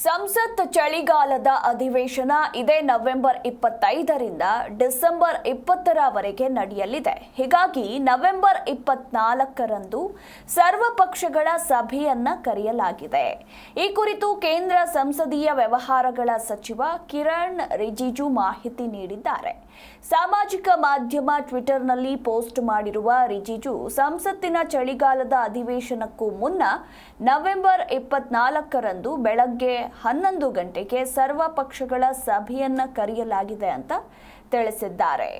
ಸಂಸತ್ ಚಳಿಗಾಲದ ಅಧಿವೇಶನ ಇದೇ ನವೆಂಬರ್ 25ರಿಂದ ಡಿಸೆಂಬರ್ 20ರವರೆಗೆ ನಡೆಯಲಿದೆ. ಹೀಗಾಗಿ ನವೆಂಬರ್ 24ರಂದು ಸರ್ವಪಕ್ಷಗಳ ಸಭೆಯನ್ನ ಕರೆಯಲಾಗಿದೆ. ಈ ಕುರಿತು ಕೇಂದ್ರ ಸಂಸದೀಯ ವ್ಯವಹಾರಗಳ ಸಚಿವ ಕಿರಣ್ ರಿಜಿಜು ಮಾಹಿತಿ ನೀಡಿದ್ದಾರೆ. ಸಾಮಾಜಿಕ ಮಾಧ್ಯಮ ಟ್ವಿಟರ್ನಲ್ಲಿ ಪೋಸ್ಟ್ ಮಾಡಿರುವ ರಿಜಿಜು, ಸಂಸತ್ತಿನ ಚಳಿಗಾಲದ ಅಧಿವೇಶನಕ್ಕೂ ಮುನ್ನ ನವೆಂಬರ್ 24ರಂದು ಬೆಳಗ್ಗೆ 11 ಗಂಟೆಗೆ ಸರ್ವ ಪಕ್ಷಗಳ ಸಭೆಯನ್ನ ಕರೆಯಲಾಗಿದೆ ಅಂತ ತಿಳಿಸಿದ್ದಾರೆ.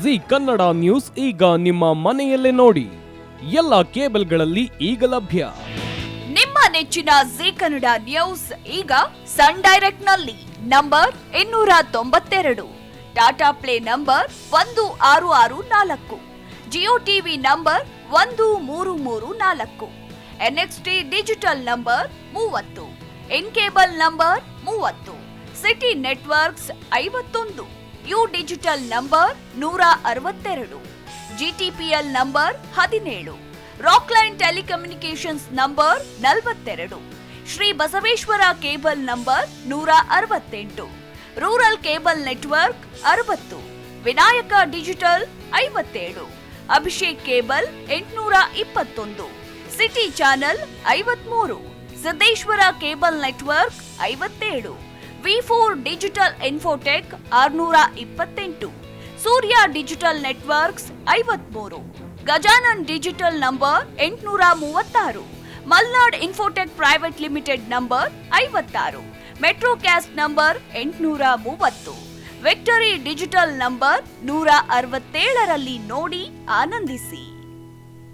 ಜಿ ಕನ್ನಡ ನ್ಯೂಸ್ ಈಗ ನಿಮ್ಮ ಮನೆಯಲ್ಲೇ ನೋಡಿ. ಎಲ್ಲ ಕೇಬಲ್ಗಳಲ್ಲಿ ಈಗ ಲಭ್ಯ. ನಿಮ್ಮ ನೆಚ್ಚಿನ ಜಿ ಕನ್ನಡ ನ್ಯೂಸ್ ಈಗ ಸನ್ ಡೈರೆಕ್ಟ್ ನಲ್ಲಿ number 292, Tata Play number 1664, Jio TV number 1334, NXT digital number 30, in cable number 30, SITI networks 51, U digital number 162, GTPL number 17, Rockline telecommunications number 42, Shri Basaveshwara cable number 168, rural cable network 60, Vinayaka digital 57, Abhishek cable 821, city channel 53, Siddeshwara cable network 57, ವಿ4 digital infotech 628, Surya digital networks 53, Gajanan digital number 836, Malnad infotech private limited number 56, metro cast number 830, victory digital number 167ರಲ್ಲಿ ನೋಡಿ ಆನಂದಿಸಿ.